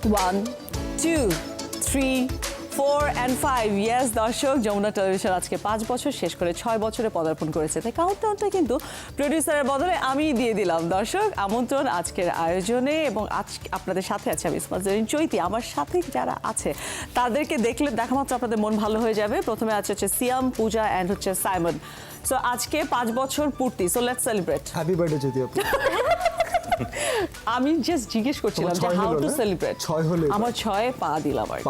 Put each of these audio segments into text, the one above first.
1, 2, 3, 4 and 5 yes দর্শক, Jamuna television আজকে 5 বছর শেষ করে 6 বছরে পদার্পণ করেছে। তাই কাউন্টডাউনটা কিন্তু প্রোডিউসারের বদলে আমিই দিয়ে দিলাম। দর্শক, আমন্ত্রণ আজকের আয়োজনে, এবং আজ আপনাদের সাথে আছে আমি ইসমাত জরিন চৈতি। আমার সাথে যারা আছে তাদেরকে দেখলে দেখামাত্র আপনাদের মন ভালো হয়ে যাবে। প্রথমে আছে হচ্ছে সিয়াম, পূজা অ্যান্ড হচ্ছে সাইমন। সো আজকে 5 বছর পূর্তি, so let's celebrate. Happy birthday যদি আপনি আমি জাস্ট জিজ্ঞেস করছিলাম যে হাউ টু সেলিব্রেট। 6 হলে আমার 6-এ পা দিলাম আর কি।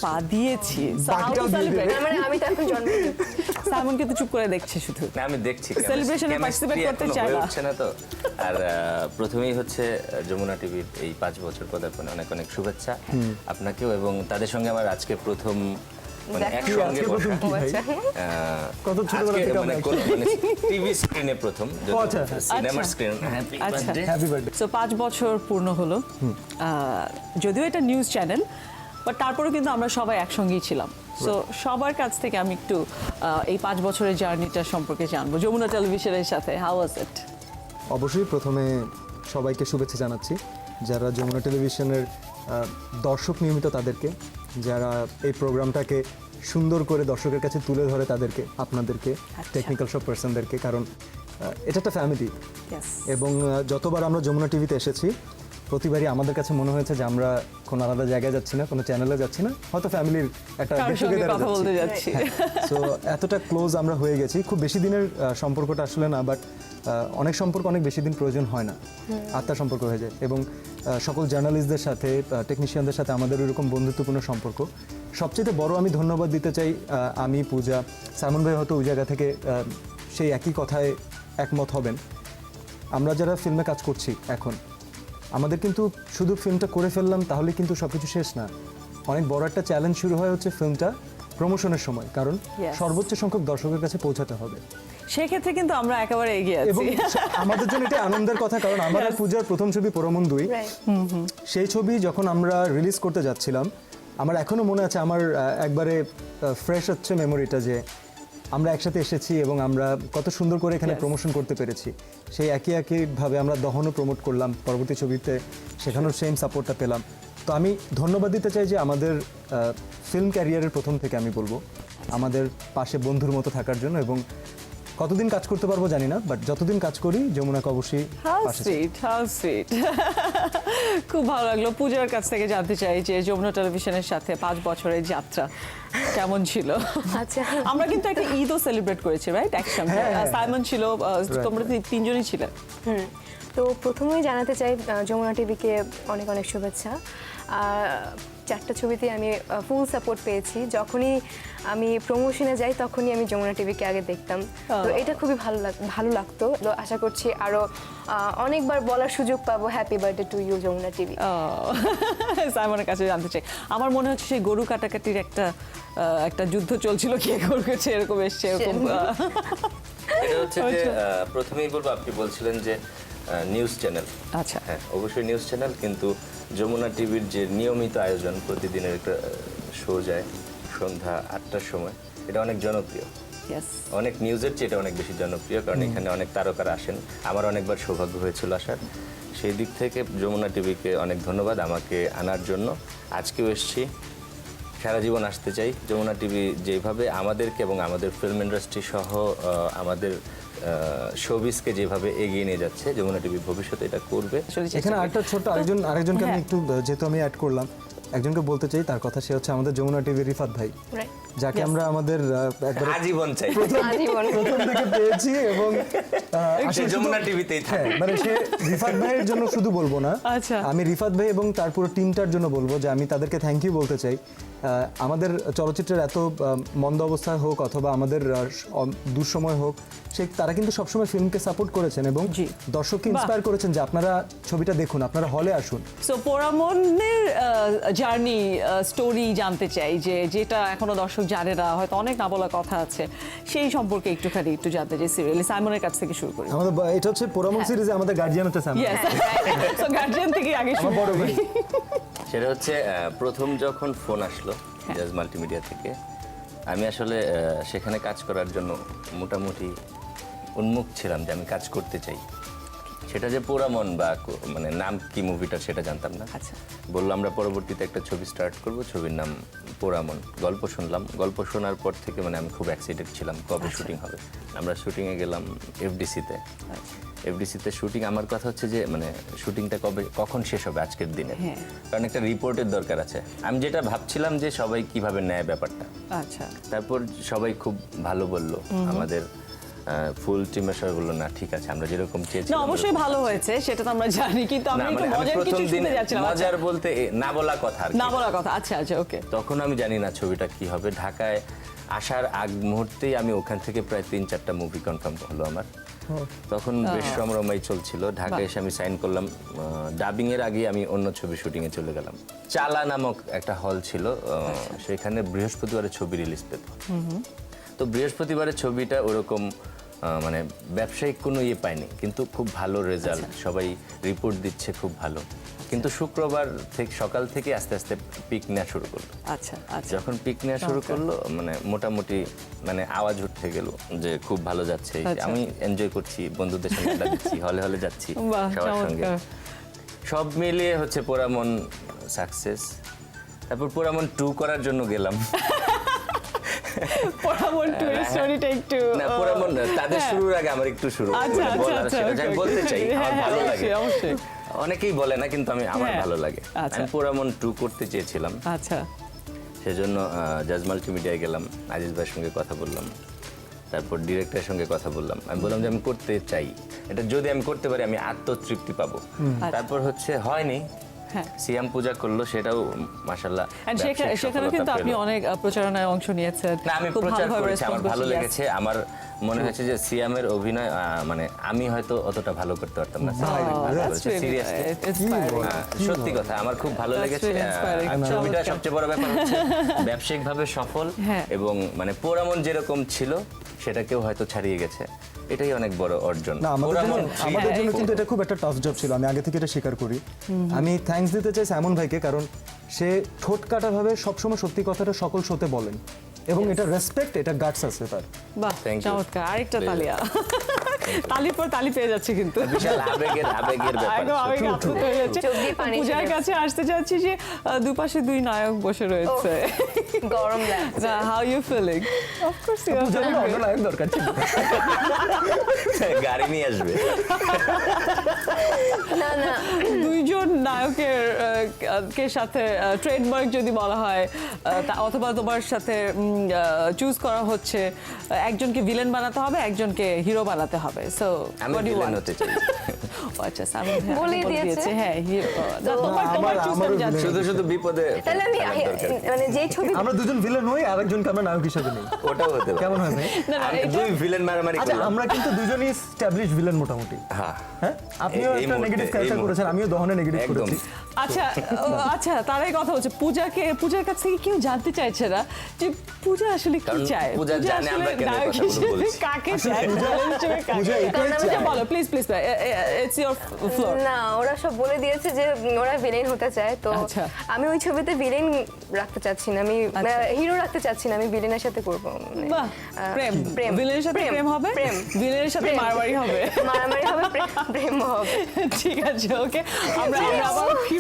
পা দিয়েছি। So how to বাকিটাও দিয়ে celebrate? দেবে। মানে আমি তো এখন জন্ম নিই। সাইমন কিন্তু চুপ করে দেখছে শুধু। না, আমি দেখছি Celebration এ participate করতে চায় না। হচ্ছে না তো। আর প্রথমেই হচ্ছে যমুনা টিভির এই 5 বছর পদার্পণে অনেক অনেক শুভেচ্ছা আপনাকেও, এবং তাদের সঙ্গে আমার আজকে প্রথম মানে দেখা। একসঙ্গে আজকে বসা। প্রথম কি ভাই? কত ছোটবেলা আজকে থেকে মানে আমরা কোনো মানে টিভি স্ক্রিনে প্রথম, আচ্ছা, সিনেমার আচ্ছা। স্ক্রিন। আচ্ছা। Happy birthday. সো 5 বছর পূর্ণ হলো। যদিও এটা নিউজ চ্যানেল, বাট তারপরেও কিন্তু আমরা সবাই একসঙ্গেই ছিলাম। সো সবার কাছ থেকে আমি একটু এই 5 বছরের জার্নিটা সম্পর্কে জানবো যমুনা টেলিভিশনের সাথে। হাউ ওয়াজ ইট? অবশ্যই প্রথমে সবাইকে শুভেচ্ছা জানাচ্ছি, যারা যমুনা টেলিভিশনের দর্শক নিয়মিত তাদেরকে, যারা এই প্রোগ্রামটাকে সুন্দর করে দর্শকের কাছে তুলে ধরে তাদেরকে, আপনাদেরকে, টেকনিক্যাল সব পার্সনদেরকে, কারণ এটা একটা ফ্যামিলি। ইয়েস। এবং যতবার আমরা যমুনা টিভিতে এসেছি প্রতিবারই আমাদের কাছে মনে হয়েছে যে আমরা কোনো আলাদা জায়গায় যাচ্ছি না, কোনো চ্যানেলে যাচ্ছি না, হয়তো ফ্যামিলির একটা কারোর get সঙ্গে together-এ কথা বলতে যাচ্ছি। যাচ্ছি। সো এতটা ক্লোজ আমরা হয়ে গেছি। খুব বেশি দিনের সম্পর্কটা আসলে না, বাট অনেক সম্পর্ক অনেক বেশি দিন প্রয়োজন হয় না, আত্মার সম্পর্ক হয়ে যায়। এবং সকল জার্নালিস্টদের সাথে, টেকনিশিয়ানদের সাথে আমাদের এরকম বন্ধুত্বপূর্ণ সম্পর্ক। সবচেয়ে বড় আমি ধন্যবাদ দিতে চাই, আমি, পূজা, সাইমন ভাই হয়তো ওই জায়গা থেকে সেই একই কথায় একমত হবেন। আমরা যারা ফিল্মে কাজ করছি এখন, আমাদের কিন্তু শুধু ফিল্মটা করে ফেললাম তাহলে কিন্তু সব কিছু শেষ না। অনেক বড় একটা চ্যালেঞ্জ শুরু হয় হচ্ছে ফিল্মটা প্রমোশনের সময়, কারণ Yes. সর্বোচ্চ সংখ্যক দর্শকের কাছে পৌঁছাতে হবে। সেক্ষেত্রে কিন্তু আমরা একেবারে এগিয়ে এবং আছি। আমাদের জন্য এটা আনন্দের কথা, কারণ আমার আর পূজার প্রথম ছবি পোড়ামন 2, Right. সেই ছবি যখন আমরা রিলিজ করতে যাচ্ছিলাম, আমার এখনো মনে আছে, আমার একবারে ফ্রেশ হচ্ছে মেমোরিটা, যে আমরা একসাথে এসেছি এবং আমরা কত সুন্দর করে এখানে Yes. প্রমোশন করতে পেরেছি। সেই একইভাবে আমরা দহনও প্রমোট করলাম পরবর্তী ছবিতে, সেখানেও সেম সাপোর্টটা পেলাম। তো আমি ধন্যবাদ দিতে চাই যে আমাদের ফিল্ম ক্যারিয়ারের প্রথম থেকে আমি বলবো আমাদের পাশে বন্ধুর মতো থাকার জন্য। এবং কতদিন কাজ করতে পারবো জানি না, বাট যতদিন কাজ করি যমুনাকে অবশ্যই হাউ পাশে চাই। Sweet, how sweet. খুব ভালো লাগলো। পূজার কাছ থেকে জানতে চাই যে যমুনা টেলিভিশনের সাথে 5 বছরের যাত্রা কেমন ছিল। আচ্ছা। আমরা কিন্তু একটা ঈদও সেলিব্রেট করেছি, রাইট? একসঙ্গে হ্যাঁ। সাইমন ছিল, তোমরা তিনজনই ছিলে। তো প্রথমেই জানাতে চাই যমুনা টিভিকে অনেক অনেক শুভেচ্ছা। আর 4টা ছবিতে আমি ফুল সাপোর্ট পেয়েছি। যখনই আমি প্রমোশনে যাই তখনই আমি যমুনা টিভিকে আগে দেখতাম। তো এটা খুবই ভালো লাগতো। তো আশা করছি আরও অনেকবার বলার সুযোগ পাবো happy birthday to you Jamuna TV. সাইমনের কাছে জানতে চাই, আমার মনে হচ্ছে সেই গরু কাটাকাটির একটা যুদ্ধ চলছিল, কে গরু কাটছে এরকম এসছে এরকম। এটা হচ্ছে যে প্রথমেই বলবো, আপনি বলছিলেন যে নিউজ চ্যানেল। আচ্ছা। হ্যাঁ, অবশ্যই নিউজ চ্যানেল, কিন্তু যমুনা টিভির যে নিয়মিত আয়োজন, প্রতিদিনের একটা শো যায় সন্ধ্যা 8টার সময়, এটা অনেক জনপ্রিয়। ইয়েস। অনেক নিউজের চেয়ে এটা অনেক বেশি জনপ্রিয়, কারণ এখানে অনেক তারকারা আসেন। আমার অনেকবার সৌভাগ্য হয়েছিল আসার। সেই দিক থেকে যমুনা টিভিকে অনেক ধন্যবাদ আমাকে আনার জন্য। আজকেও এসেছি, সারা জীবন আসতে চাই। যমুনা টিভি যেভাবে আমাদেরকে এবং আমাদের ফিল্ম ইন্ডাস্ট্রি সহ আমাদের শোবিজকে যেভাবে এগিয়ে নিয়ে যাচ্ছে, যমুনা টিভি ভবিষ্যতে এটা করবে। এখানে আরেকটা ছোট্ট আরেকজনকে আমি একটু, যেহেতু আমি অ্যাড করলাম, একজনকে বলতে চাই তার কথা। সে হচ্ছে আমাদের যমুনা টিভির রিফাত ভাই, Right. যাকে আমরা আমাদের একবারে আজীবন চাই আজীবন। প্রথম থেকে পেয়েছি। এবং সে যমুনা টিভিতেই হ্যাঁ, মানে সে রিফাত ভাইয়ের জন্য শুধু বলবো না, আচ্ছা। আমি রিফাত ভাই এবং তার পুরো টিমটার জন্য বলবো যে আমি তাদেরকে থ্যাংক ইউ বলতে চাই। আমাদের চলচ্চিত্রের এত মন্দ অবস্থায় হোক অথবা আমাদের দুঃসময় হোক, তারা কিন্তু সবসময় ফিল্মকে সাপোর্ট করেছেন এবং জি। দর্শককে বাহ। ইন্সপায়ার করেছেন যে আপনারা ছবিটা দেখুন, আপনারা হলে আসুন। সো পোড়ামনের জার্নি স্টোরি জানতে চাই, যেটা এখনো দর্শক জানে না, হয়তো অনেক না বলা কথা আছে, সেই সম্পর্কে একটু জানতে চাই। সিরিয়ালি সাইমনের কাছ থেকে শুরু করি। আমাদের এটা হচ্ছে পোড়ামন সিরিজে আমাদের গার্জিয়ান হচ্ছে সাইমন। ইয়েস। সো গার্জিয়ান থেকে আগে শুরু বড় করি। সেটা হচ্ছে প্রথম যখন ফোন আসলো জাজ মাল্টিমিডিয়া থেকে, আমি আসলে সেখানে কাজ করার জন্য মোটামুটি উন্মুখ ছিলাম যে আমি কাজ করতে চাই। সেটা যে পোড়ামন বা মানে নাম কি মুভিটার সেটা জানতাম না। আচ্ছা। বললো আমরা পরবর্তীতে একটা ছবি স্টার্ট করব, ছবির নাম পোড়ামন। গল্প শুনলাম, গল্প শোনার পর থেকে মানে আমি খুব এক্সাইটেড ছিলাম কবে শুটিং হবে। আমরা শুটিংয়ে গেলাম এফডিসিতে। এফডিসিতে শুটিং, আমার কথা হচ্ছে যে মানে শুটিংটা কখন শেষ হবে আজকের দিনে, হ্যাঁ। কারণ একটা রিপোর্টের দরকার আছে। আমি যেটা ভাবছিলাম যে সবাই কিভাবে নেয় ব্যাপারটা, আচ্ছা তারপর সবাই খুব ভালো বললো, আমাদের ফুল টিমের সবাই বললো না ঠিক আছে আমরা যেরকম না চেয়েছিলাম অবশ্যই ভালো হয়েছে, সেটা তো আমরা জানি, কিন্তু আমি না, একটু মানে আমি মজার কিছু প্রথম দিন শুনতে যাচ্ছিলাম। আচ্ছা, মজার বলতে না বলা কথা আর কি। না বলার কথা, আচ্ছা আচ্ছা ওকে। তখন আমি জানি না ছবিটা কি হবে। ঢাকায় আসার আগ মুহূর্তেই আমি ওখান থেকে প্রায় 3-4টা মুভি কনফার্ম হলো আমার। তখন বেশ রমরমাই চলছিল। ঢাকায় এসে আমি সাইন করলাম, ডাবিং এর আগে আমি অন্য ছবি শুটিং এ চলে গেলাম। চালা নামক একটা হল ছিল, সেখানে বৃহস্পতিবারে ছবি রিলিজ পেত। তো বৃহস্পতিবারের ছবিটা ওরকম মানে ব্যবসায়িক কোনো ইয়ে পায়নি, কিন্তু খুব ভালো রেজাল্ট, সবাই রিপোর্ট দিচ্ছে খুব ভালো। কিন্তু শুক্রবার থেকে সকাল থেকে আস্তে আস্তে পিক নেওয়া শুরু করলো। আচ্ছা আচ্ছা যখন পিক নেওয়া শুরু করলো মানে মোটামুটি মানে আওয়াজ উঠে গেল যে খুব ভালো যাচ্ছে। আচ্ছা। আমি এনজয় করছি, বন্ধুদের সঙ্গে আড্ডা দিচ্ছি, হলে হলে যাচ্ছি বাহ, সবার সঙ্গে। চমৎকার। সব মিলিয়ে হচ্ছে পোড়ামন সাকসেস। তারপর পোড়ামন 2 করার জন্য গেলাম। পোড়ামন টু এর স্টোরিটা একটু না পোড়ামন তাদের শুরুর আগে আমার একটু শুরু আচ্ছা মানে আচ্ছা বলার আচ্ছা সেটা আমি বলতে চাই, আমার ভালো লাগে। অবশ্যই অবশ্যই। অনেকেই বলে না, কিন্তু আমার হ্যাঁ, ভালো লাগে। আচ্ছা। আমি পোড়ামন 2 করতে চেয়েছিলাম, আচ্ছা সেজন্য জাজ মাল্টিমিডিয়ায় গেলাম, আজিজ ভাইয়ের সঙ্গে কথা বললাম, তারপর ডিরেক্টরের সঙ্গে কথা বললাম। আমি বললাম যে আমি করতে চাই এটা, যদি আমি করতে পারি আমি আত্মতৃপ্তি পাবো। তারপর হচ্ছে হয়নি, হ্যাঁ। সিয়াম পূজা করলো, সেটাও মাশাআল্লাহ। And সেখানে কিন্তু আপনি অনেক প্রচারণায় অংশ নিয়েছেন, না আমি খুব প্রচার ভালোভাবে করেছি, আমার response ভালো করেছেন, yes. লেগেছে। আমার মনে হয়েছে যে সিয়ামের অভিনয় মানে আমি হয়তো অতটা ভালো করতে পারতাম না। Oh, that's really seriously inspiring. সত্যি কথা আমার খুব ভালো That's লেগেছে। really inspiring. আর ছবিটা চমৎকার। সবচেয়ে বড় ব্যাপার হচ্ছে ব্যবসায়িকভাবে সফল, হ্যাঁ। এবং মানে পোড়ামন যেরকম ছিল সেটাকেও হয়তো ছাড়িয়ে গেছে, এটাই অনেক বড় অর্জন। না আমাদের জন্য পোড়ামন আমাদের জন্য three- কিন্তু এটা খুব একটা টাফ জব ছিল, আমি আগে থেকে এটা স্বীকার করি। আমি থ্যাঙ্কস দিতে চাই সাইমন ভাইকে, কারণ সে ঠোঁট কাটাভাবে সবসময় সত্যি কথাটা সকল শোতে বলেন, এবং এটা রেসপেক্ট, এটা গাটস আছে তার। বাহ Thank you. চমৎকার, আরেকটা তালিয়া। তালির পর তালি পেয়ে যাচ্ছে কিন্তু। বিশাল আবেগের ব্যাপার। একদম আবেগে আপ্লুত হয়ে যাচ্ছে। চোখ দিয়ে পানি পূজার এসে কাছে আসতে চাচ্ছি যে দুপাশে দুই নায়ক বসে রয়েছে। গরম লাগছে। How you feeling? Of course you are নায়ক দরকার ছিল। গাড়ি নিয়ে আসবে। না না দুইজন নায়কের কে সাথে ট্রেডমার্ক যদি বলা হয়, অথবা তোমার সাথে চুজ করা হচ্ছে, একজনকে ভিলেন বানাতে হবে, একজনকে হিরো বানাতে হবে। সো আমি what do you villain want? হতে চাই। আচ্ছা সামিন ভাই বলে বলে দিয়েছে। দিয়েছে, হ্যাঁ হিরো। তোমার তোমার চুজ আমারও আমি যাচ্ছি। villain। শুধু বিপদে তাহলে আমি ফেলার দরকার। মানে যেই ছবি আমরা দুজন ভিলেন হই, আরেকজনকে আমরা নায়ক হিসেবে নেই, ওটাও হতে পারে। কেমন হয় ভাই? না না আমি এটা দুই ভিলেন মারামারি আচ্ছা করলাম। আমরা কিন্তু দুজনই এস্টাবলিশ ভিলেন মোটামুটি। হ্যাঁ হ্যাঁ, আপনিও এই একটা মুহূর্তে, নেগেটিভ এই ক্যারেক্টার মুহূর্তে। করেছেন, আমিও দহনে নেগেটিভ একদম। করেছি। আচ্ছা আচ্ছা তারাই কথা হচ্ছে পূজার কাছ থেকে কেউ জানতে চাইছে না যে পূজা আসলে কি কারণ চায়। পূজা জানে আমরা কেন নায়ক কথাগুলো হিসেবে বলছি। কাকে আসলে চায়, villain হিসেবে কাকে পূজা চায়? এটাই আচ্ছা, চায়। বলো প্লিজ ইটস ইওর ফ্লোর। না ওরা সব বলে দিয়েছে যে ওরা ভিলেন হতে চায়, তো আচ্ছা। আমি ওই ছবিতে ভিলেন রাখতে চাচ্ছি না, আমি আচ্ছা। হিরো রাখতে চাচ্ছি না, আমি ভিলেনের সাথে করব। মানে, বাহ প্রেম প্রেম। ভিলেনের সাথে প্রেম। প্রেম হবে, প্রেম। ভিলেনের সাথে প্রেম। মারামারি হবে। মারামারি হবে, প্রেম হবে। ঠিক আছে ওকে, আমরা আবার কি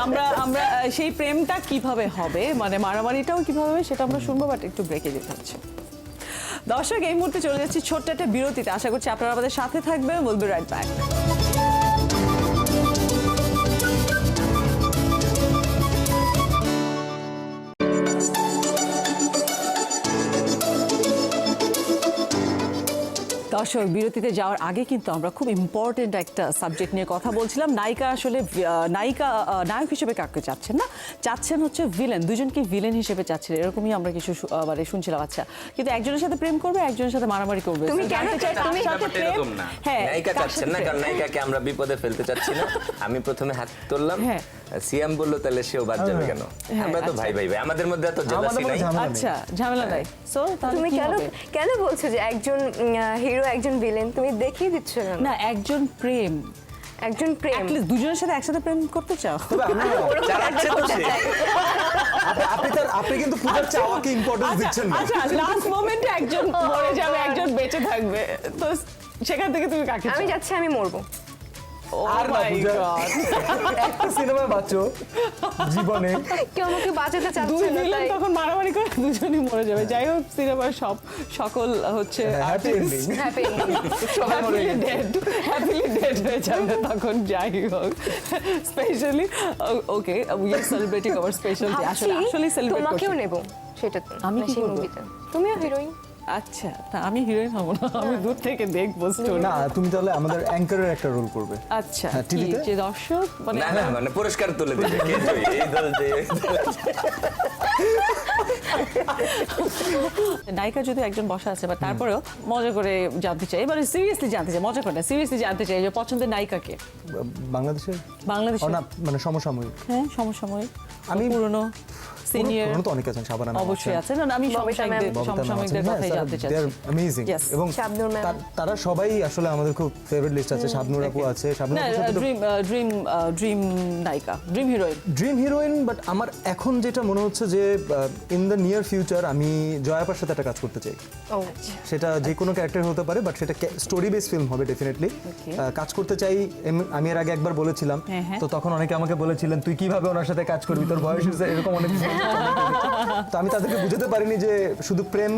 আমরা সেই প্রেমটা কিভাবে হবে, মানে মারামারিটাও কিভাবে হবে সেটা আমরা শুনবো, বাট একটু ব্রেকে যেতে হচ্ছে। দর্শক এই মুহূর্তে চলে যাচ্ছি ছোট্ট একটা বিরতিতে, আশা করছি আপনারা আমাদের সাথে থাকবেন। Will be right back. দর্শক বিরতিতে যাওয়ার আগে কিন্তু আমরা খুব ইম্পর্টেন্ট একটা সাবজেক্ট নিয়ে কথা বলছিলাম। নায়িকা আসলে নায়ক হিসেবে কাকে চাচ্ছেন না, চাচ্ছেন হচ্ছে ভিলেন, দুজনকে ভিলেন হিসেবে চাচ্ছেন, এরকমই আমরা কিছু মানে শুনছিলাম। আচ্ছা কিন্তু একজনের সাথে প্রেম করবে, একজনের সাথে মারামারি করবে। তুমি কেন জানতে চাই, তুমি কার সাথে ব্যাপারটা প্রেম? এরকম না। হ্যাঁ, নায়িকা কার চাচ্ছেন সাথে না, কারণ প্রেম? নায়িকাকে আমরা বিপদে ফেলতে চাচ্ছি না। আমি প্রথমে হাত তুললাম, হ্যাঁ। সিয়াম বললো তাহলে সেও বাদ যাবে কেন? হ্যাঁ, আমরা তো আচ্ছা। ভাই ভাই ভাই, আমাদের মধ্যে এত জেলাসি আমাদের মধ্যে নাই। ঝামেলা নেই। আচ্ছা ঝামেলা নাই। সো তাহলে তুমি কি কেন হবে? কেন বলছো যে একজন হিরো একজন ভিলেন? তুমি দেখিয়ে দিচ্ছ না না একজন প্রেম, একজন প্রেম। অ্যাটলিস্ট দুজনের সাথে একসাথে প্রেম করতে চাও? তবে আমরা ওরকম চালাচ্ছে তো সে। আপনি কিন্তু পূজার চাওয়াকে ইম্পর্টেন্স দিচ্ছেন না। আচ্ছা লাস্ট মোমেন্টে একজন মরে যাবে, একজন বেঁচে থাকবে, তো সেখান থেকে তুমি কাকে আমি চাও? যাচ্ছি, আমি মরবো। আর না my পূজা, God! একটা সিনেমা বাঁচো জীবনে। কেউ আমাকে বাঁচাতে দুই চাচ্ছে না ভিলেন তাই তখন মারামারি করে দুজনই মরে যাবে। যাই হোক, সিনেমার সকল হচ্ছে হ্যাপি এন্ডিং, হ্যাপি সবাই মরে গেছে। হ্যাপিলি ডেড হয়ে যাবে তখন। যাই হোক, specially okay, we are celebrating our speciality. আসলে সেলিব্রেট তোমাকেও করছি। নেব সেটা তো আমি কি সেই করবো? মুভিতে তুমিও হিরোইন। আচ্ছা, তা আমি হিরোইন হব না, আমি দূর থেকে দেখবো স্টোরি। না তুমি তাহলে আমাদের অ্যাঙ্কারের একটা রোল করবে। আচ্ছা, হ্যাঁ, কি টিভিতে? যে দর্শক মানে না না মানে পুরস্কার তুলে দিবে কে জয়ী, এই দল যে নায়িকা যদি একজন বসা আছে, বা তারপরেও মজা করে জানতে চাই, এবারে সিরিয়াসলি জানতে চাই, মজা করে না, সিরিয়াসলি জানতে চাই যে পছন্দের নায়িকাকে বাংলাদেশের বাংলাদেশে। না মানে সমসাময়িক। হ্যাঁ, সমসাময়িক, আমি পুরনো, সিনিয়র, পুরনো তো অনেক আছেন, শাবানা ম্যাম অবশ্যই আছেন, আছে। না, আমি ববিতা ম্যাম, সমসাময়িকদের কথাই জানতে they are চাচ্ছি। amazing। Yes. এবং শাবনূর ম্যাম। তারা সবাই আসলে আমাদের খুব ফেভারিট লিস্ট আছে। শাবনূর আপু আছে, শাবনূর না, আপুর সাথে তো ড্রিম নায়িকা, dream heroine. Dream heroine, but আমার এখন যেটা মনে হচ্ছে যে ইন দ্য নিয়ার ফিউচার আমি জয়াপার সাথে একটা কাজ করতে চাই। ও সেটা যে কোনো ক্যারেক্টার হতে পারে, বাট সেটা স্টোরি বেস ফিল্ম হবে ডেফিনেটলি। Okay. কাজ করতে চাই, আমি এর আগে একবার বলেছিলাম, হ্যাঁ, হ্যাঁ। তো তখন অনেকে আমাকে বলেছিলেন তুই কিভাবে ওনার সাথে কাজ করবি, তোর বয়স হয়েছে, এরকম অনেক কিছু তো আমি তাদেরকে বুঝাতে পারিনি যে শুধু প্রেম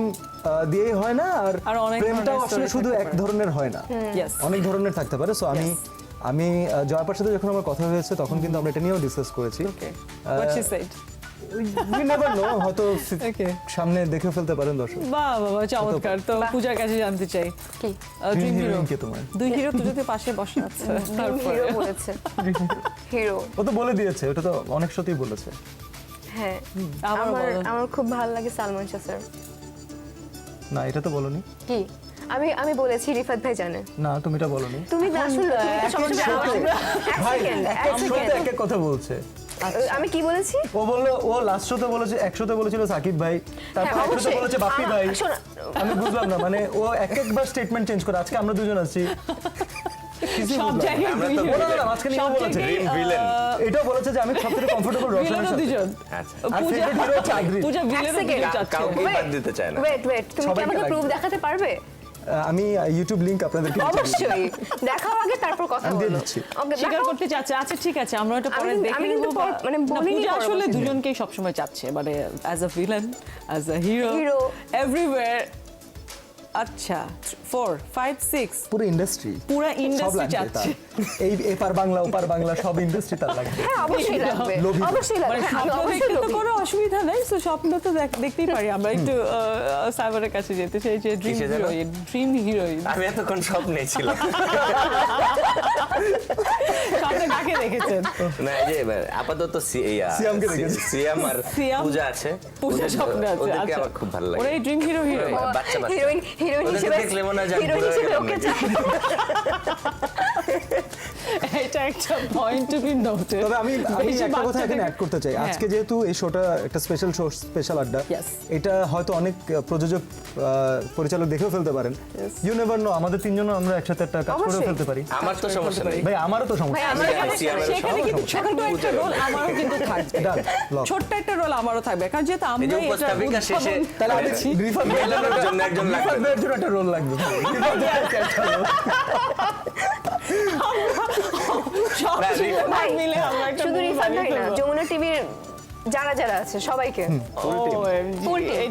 দিয়েই হয় না, আর আরো অনেক প্রেমটাও ধরনের আসলে story শুধু থাকতে এক পারে। ধরনের হয় না, Yes. অনেক ধরনের থাকতে পারে। সো আমি জয়াপার সাথে যখন আমার কথা হয়েছে তখন কিন্তু আমরা এটা নিয়েও ডিসকাস করেছি। ওকে, what she said. We never know, হয়তো Okay. সামনে দেখে ফেলতে পারেন দর্শক। বাহ বাহ, চমৎকার। তো পূজার কাছে জানতে চাই, কি ড্রিম হিরো হিরোইন কে তোমার? দুই হিরো তো যদি পাশে বসে আছে, তারপরে হিরো বলেছে হিরো। ও তো বলে দিয়েছে, ওটা তো অনেক সত্যি বলেছে। হ্যাঁ আবারও আমার বলো। আমার খুব ভালো লাগে সালমান শাহ স্যার। না এটা তো বলোনি। কি আমি বলেছি রিফাত ভাই জানে। না তুমি এটা বলোনি। তুমি না শুনলে তুমি তো সবসময় এক ভাই সেকেন্ড একশোতে এক এক কথা বলছে। আমি কি বলেছি? ও বললো, ও লাস্ট শোতে বলেছে, একশোতে বলেছিল সাকিব ভাই, তারপর হ্যাঁ, একশোতে অবশ্যই। বলেছে বাপ্পি ভাই। শোনো, আমি বুঝলাম না, মানে ও একবার স্টেটমেন্ট চেঞ্জ করে। আজকে আমরা দুজন আছি, কিছুই সব বুঝলাম না। জায়গায় আমরা দুই তো হিরো। না, না, না, মাঝখানে সব এও বলেছে, জায়গায়, Dream villain। এটাও বলেছে যে আমি সবথেকে কমফোর্টেবল রোশনের ভিলেনও সাথে। দুজন। আচ্ছা আর পূজা favorite hero হচ্ছে আদ্রি। পূজা ভিলেনও second. দুজন চাচ্ছে। কাউকেই বাদ দিতে চায় না। ওয়েট তুমি কি সবাইকে আমাকে লাগবে। প্রুফ দেখাতে পারবে? আমি ইউটিউব লিংক আপনাদেরকে দিচ্ছি। অবশ্যই দেখাও আগে তারপর কথা আমি দিয়ে বলো। দিচ্ছি। ওকে স্বীকার করতে চাচ্ছে। আচ্ছা ঠিক আছে, আমরা এটা পরে আমি দেখে কিন্তু নেবো। মানে না, বলিনি পূজা আসলে পরবর্তীতে। দুজনকেই সবসময় চাচ্ছে, মানে as a villain, as a hero, Hero. Everywhere. আচ্ছা, 4, 5, 6 পুরো ইন্ডাস্ট্রি, পুরা সব ইন্ডাস্ট্রি লাগবে তার। চাচ্ছে। এই এপার বাংলা ওপার বাংলা সব ইন্ডাস্ট্রি তার লাগবে। হ্যাঁ অবশ্যই লাগবে লোভী। অবশ্যই লাগবে মানে হ্যাঁ, আমি স্বপ্ন অবশ্যই দেখতে তো লোভী। কোনো অসুবিধা নেই, তো স্বপ্ন তো দেখতেই পারি আমরা। একটু সাইবারের কাছে যেতে চাই যে ড্রিম কিসে যেন? Heroine, dream heroine. আমি এতক্ষণ স্বপ্নে ছিলাম। স্বপ্নে কাকে দেখেছেন? না এই যে আপাতত সিয়ামকে দেখেছি। সিয়াম আর সিয়াম, পূজা আছে। পূজা স্বপ্নে আছে। ওদেরকে আচ্ছা, আমার খুব ভালো লাগে। ওরাই ড্রিম হিরো হিরোইন। বাচ্চা বাচ্চা। হিরোইন ওদেরকে হিসেবে দেখলে মনে হয় যে আমি হিরোইন বুড়ো হয়ে হিসেবে গেলাম ওকে নাকি। এটা একটা পয়েন্ট টু বি নোটেড। তবে আমি একটা কথা এখানে অ্যাড করতে চাই। হ্যাঁ। আজকে যেহেতু এই শোটা একটা স্পেশাল শো, স্পেশাল আড্ডা, Yes. এটা হয়তো অনেক প্রযোজক পরিচালক দেখেও ফেলতে পারেন। ইউ নেভার নো, আমাদের তিনজনও আমরা একসাথে একটা কাজ করে অবশ্যই। ফেলতে পারি। আমার তো সমস্যা নেই। ভাই আমারও তো সমস্যা ভাই, নেই। আমার আমি সিয়ামের সেখানে কিন্তু ছোট্ট একটা রোল আমারও কিন্তু থাকবে। Done, lock. ছোট্ট একটা রোল আমারও থাকবে, কারণ যেহেতু এই যে আমরা এটা উপস্থাপিকা শেষে তাহলে আমি রিফাত মেলানোর জন্য একজন লাগবে। রিফাত ভাইয়ের জন্য একটা রোল লাগবে। রিফাত ভাইয়ের একটা role। সব না, সুযোগ ভাই, মিলে আমরা একটা শুধু movie রিফাত ভাই বানিয়ে না ফেলবো। যমুনা টিভির যারা যারা আছে সবাইকে OMG, Full team.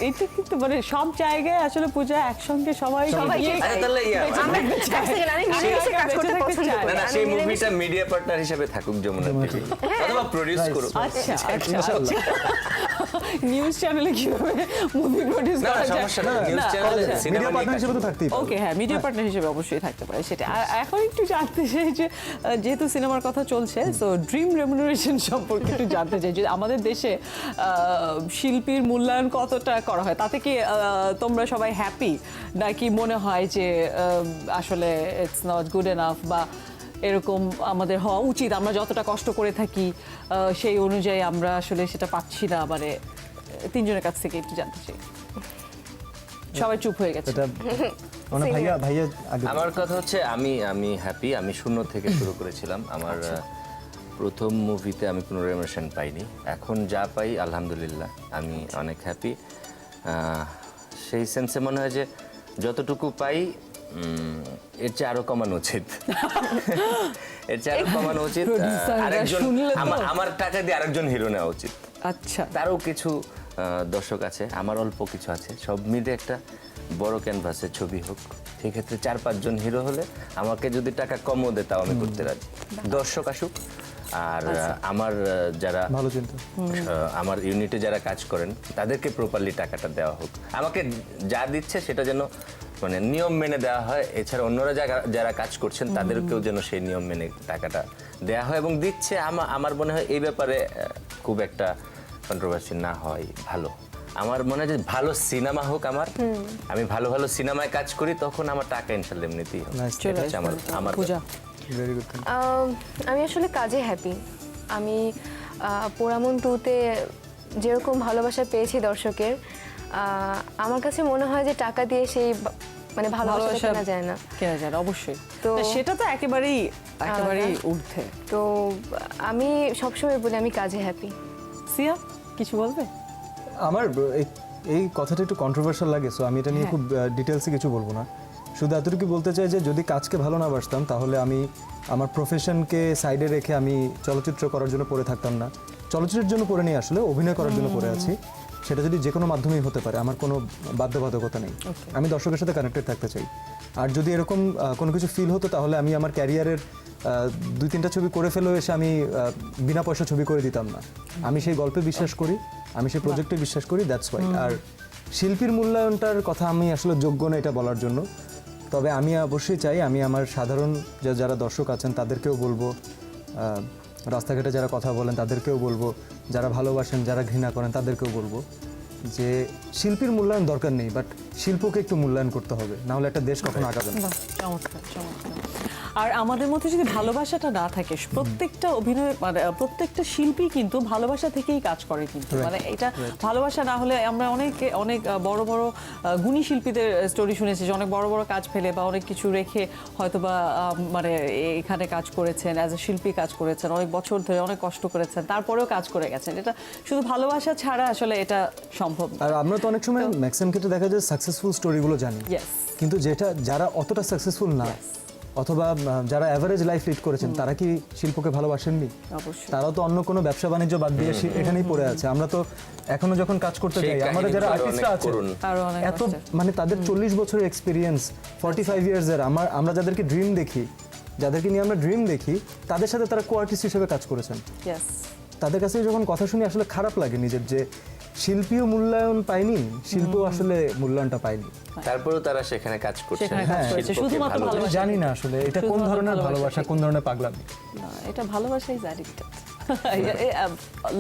এটা কিন্তু মানে সব জায়গায় আসলে পূজা একসঙ্গে সবাই সবাইকে গিয়ে আচ্ছা, তাহলে বেঁচে আমরা থাকতে চায়। এক সেকেন্ড আমি মিলেমিশে কাজ করতে বেঁচে থাকতে পছন্দ চায়। করি না না আমি সেই মিলেমিশে- মুভিটা মিডিয়া পার্টনার হিসেবে থাকুক যমুনা টিভি অথবা প্রডিউস Nice. করুক। আচ্ছা আচ্ছা ইনশাআল্লাহ। নিউজ চ্যানেলে কিভাবে মুভি প্রডিউস না করা না যায়? সমস্যা নেই। নিউজ না, চ্যানেলে আচ্ছা। সিনেমা মিডিয়া পার্টনার হিসেবে তো থাকতেই পারে। ওকে, হ্যাঁ, মিডিয়া পার্টনার হিসেবে অবশ্যই থাকতে পারে সেটা। আর এখন একটু জানতে চাই যে যেহেতু সিনেমার কথা চলছে, সো ড্রিম রেমুনারেশন সম্পর্কে একটু জানতে চাই যে আমাদের দেশে শিল্পীর মূল্যায়ন কতটা করা হয়, তাতে কি তোমরা সবাই হ্যাপি, নাকি মনে হয় যে আসলে ইটস নট গুড এনাফ, বা এরকম আমাদের হওয়া উচিত, আমরা যতটা কষ্ট করে থাকি সেই অনুযায়ী আমরা আসলে সেটা পাচ্ছি না? মানে তিনজনের কাছ থেকে একটু জানতে চাই। সবাই চুপ হয়ে গেছে। এটা মানে ভাইয়া ভাইয়া আগে আমার কথা হচ্ছে আমি হ্যাপি। আমি শূন্য থেকে শুরু করেছিলাম। আমার প্রথম মুভিতে আমি কোনো রেমুনারেশন পাইনি। এখন যা পাই আলহামদুলিল্লাহ আমি অনেক হ্যাপি। সেই সেন্সে মনে হয় যে যতটুকু পাই এর চেয়ে আরো কমানো উচিত। এর চেয়ে আরো কমানো উচিত। Producer-রা আরেকজন শুনলে তো- আমার টাকা দিয়ে আরেকজন হিরো নেওয়া উচিত। আচ্ছা, তারও কিছু দর্শক আছে, আমার অল্প কিছু আছে, সব মিলে একটা বড় ক্যানভাসে ছবি হোক। সেক্ষেত্রে 4-5 জন হিরো হলে আমাকে যদি টাকা কমও দেয় তাও আমি করতে রাজি। দর্শক আসুক, আর আমার যারা ভালো চিন্তা। আমার ইউনিটে যারা কাজ করেন তাদেরকে প্রপারলি টাকাটা দেওয়া হোক। আমাকে যা দিচ্ছে সেটা যেন মানে নিয়ম মেনে দেওয়া হয়। এছাড়া অন্যরা যারা কাজ করছেন তাদেরকেও যেন সেই নিয়ম মেনে টাকাটা দেওয়া হয় এবং দিচ্ছে। আমার মনে হয় এই ব্যাপারে খুব একটা কন্ট্রোভার্সি না হয় ভালো। আমার মনে হয় যে ভালো সিনেমা হোক, আমি ভালো ভালো সিনেমায় কাজ করি, তখন আমার টাকা ইনশাল্লাহ এমনিতেই হবে। Nice. এটা হচ্ছে আমার পূজা। Very good. আমি আসলে কাজে হ্যাপি। আমি পোড়ামন 2-তে যেরকম ভালোবাসা পেয়েছি দর্শকের, আমার কাছে মনে হয় যে টাকা দিয়ে সেই মানে ভালোবাসা কেনা যায় না। কেনা যায় না, অবশ্যই। তো- সেটা তো একেবারেই ঊর্ধ্বে। তো আমি সবসময় বলি আমি কাজে হ্যাপি। সিয়া, কিছু বলবে? আমার এই কথাটা একটু কন্ট্রোভার্সিয়াল লাগে, সো আমি এটা নিয়ে খুব ডিটেলসে কিছু বলবো না। শুধু এতটুকু বলতে চাই যে যদি কাজকে ভালো না বাসতাম তাহলে আমি আমার প্রফেশনকে সাইডে রেখে আমি চলচ্চিত্র করার জন্য পড়ে থাকতাম না। চলচ্চিত্রের জন্য পড়ে নিয়ে আসলে অভিনয় করার জন্য পড়ে আছি। সেটা যদি যে কোনো মাধ্যমেই হতে পারে, আমার কোনো বাধ্যবাধকতা নেই। আমি দর্শকের সাথে কানেক্টেড থাকতে চাই। আর যদি এরকম কোনো কিছু ফিল হতো তাহলে আমি আমার ক্যারিয়ারের 2-3টা ছবি করে ফেলেও এসে আমি বিনা পয়সা ছবি করে দিতাম না। আমি সেই গল্পে বিশ্বাস করি, আমি সেই প্রজেক্টে বিশ্বাস করি, দ্যাটস ওয়াই। আর শিল্পীর মূল্যায়নটার কথা আমি আসলে যোগ্য না এটা বলার জন্য। তবে আমি অবশ্যই চাই, আমি আমার সাধারণ যারা দর্শক আছেন তাদেরকেও বলবো, রাস্তাঘাটে যারা কথা বলেন তাদেরকেও বলবো, যারা ভালোবাসেন যারা ঘৃণা করেন তাদেরকেও বলবো যে শিল্পীর মূল্যায়ন দরকার নেই, বাট শিল্পকে একটু মূল্যায়ন করতে হবে, না হলে একটা দেশ কখনো আগাবে না। বাহ, চমৎকার, চমৎকার। আর আমাদের মধ্যে যদি ভালোবাসাটা না থাকে, প্রত্যেকটা অভিনয় মানে প্রত্যেকটা শিল্পী কিন্তু ভালোবাসা থেকেই কাজ করে কিন্তু। মানে এটা ভালোবাসা না হলে আমরা অনেক বড় বড় গুণী শিল্পীদের স্টোরি শুনেছি যে অনেক বড় বড় কাজ ফেলে বা অনেক কিছু রেখে হয়তোবা মানে এখানে কাজ করেছেন, অ্যাজ এ শিল্পী কাজ করেছেন, অনেক বছর ধরে অনেক কষ্ট করেছেন, তারপরেও কাজ করে গেছেন। এটা শুধু ভালোবাসা ছাড়া আসলে এটা সম্ভব না। আর আমরা তো অনেক সময় ম্যাক্সিমাম ক্ষেত্রে দেখা যায় সাকসেসফুল স্টোরিগুলো জানি, Yes. কিন্তু যারা অতটা সাকসেসফুল না অথবা যারা অ্যাভারেজ লাইফ লিড করেছেন তারা কি শিল্পকে ভালোবাসেননি? অবশ্যই। তারাও তো অন্য কোনো ব্যবসা বাণিজ্য বাদ দিয়ে এখানেই পড়ে আছে। আমরা তো এখনো যখন কাজ করতে যাই, আমাদের যারা আর্টিস্টরা আছে আরো অনেক এত কষ্টের। মানে তাদের 40 বছরের এক্সপিরিয়েন্স, 45 ইয়ার্সের, আমরা যাদেরকে ড্রিম দেখি, যাদেরকে নিয়ে আমরা ড্রিম দেখি, তাদের সাথে তারা কো আর্টিস্ট হিসেবে কাজ করেছেন। Yes. তাদের কাছে যখন কথা শুনি আসলে খারাপ লাগে নিজের, যে শিল্পীও মূল্যায়ন পায়নি, শিল্প আসলে মূল্যায়নটা পায়নি। তারপরেও তারা সেখানে কাজ করছে। সেখানে কাজ হ্যাঁ, করেছে শিল্পকে শুধুমাত্র ভালোবাসে। ভালোবাসা। জানি না আসলে এটা কোন শুধুমাত্র ধরনের ভালোবাসা ভালোবাসা, থেকে। কোন ধরনের পাগলামি। না, এটা ভালোবাসা is addicted.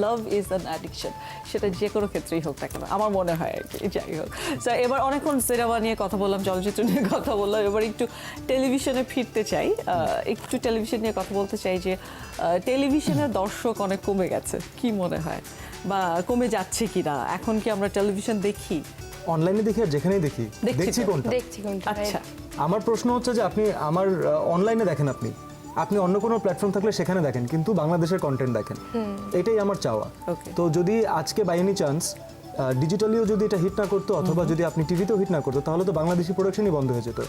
Love is an addiction, সেটা যে কোনো ক্ষেত্রেই হোক না কেন, আমার মনে হয় আর কি। যাই হোক, তো এবার অনেকক্ষণ সিনেমা নিয়ে কথা বললাম, চলচ্চিত্র নিয়ে কথা বললাম, এবার একটু টেলিভিশনে ফিরতে চাই। একটু টেলিভিশন নিয়ে কথা বলতে চাই যে টেলিভিশনের দর্শক অনেক কমে গেছে, কি মনে হয়, বা কমে যাচ্ছে কিনা? এখন কি আমরা টেলিভিশন দেখি? অনলাইনে দেখি আর যেখানেই দেখি, দেখছি দেখছি তো। কোনটা? দেখছি কোনটা। আচ্ছা, আমার প্রশ্ন হচ্ছে যে আপনি আমার অনলাইনে দেখেন, আপনি অন্য কোনো প্ল্যাটফর্ম থাকলে সেখানে দেখেন, কিন্তু বাংলাদেশের কন্টেন্ট দেখেন, এটাই আমার চাওয়া। Okay. তো যদি আজকে বাই এনি চান্স ডিজিটালিও যদি এটা হিট না করতো, অথবা যদি আপনি টিভিতেও হিট না করতো, তাহলে তো বাংলাদেশি প্রোডাকশনই বন্ধ হয়ে যেত।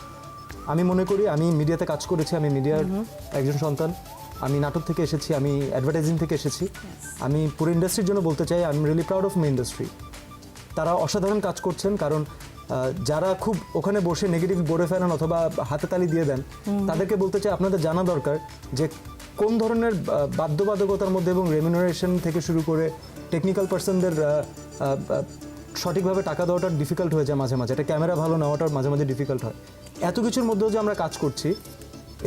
আমি মনে করি, আমি মিডিয়াতে কাজ করেছি, আমি মিডিয়ার একজন সন্তান, আমি নাটক থেকে এসেছি, আমি অ্যাডভার্টাইজিং থেকে এসেছি। আমি পুরো ইন্ডাস্ট্রির জন্য বলতে চাই, I am really proud of my industry. তারা অসাধারণ কাজ করছেন, কারণ যারা খুব ওখানে বসে নেগেটিভ বলে ফেলেন অথবা হাতে তালি দিয়ে দেন, তাদেরকে বলতে চাই আপনাদের জানা দরকার যে কোন ধরনের বাধ্যবাধকতার মধ্যে এবং রেমিনারেশন থেকে শুরু করে টেকনিক্যাল পার্সনদের সঠিকভাবে টাকা দেওয়াটা ডিফিকাল্ট হয়ে যায় মাঝে মাঝে, এটা ক্যামেরা ভালো নেওয়াটা মাঝে মাঝে ডিফিকাল্ট হয়। এত কিছুর মধ্যেও যে আমরা কাজ করছি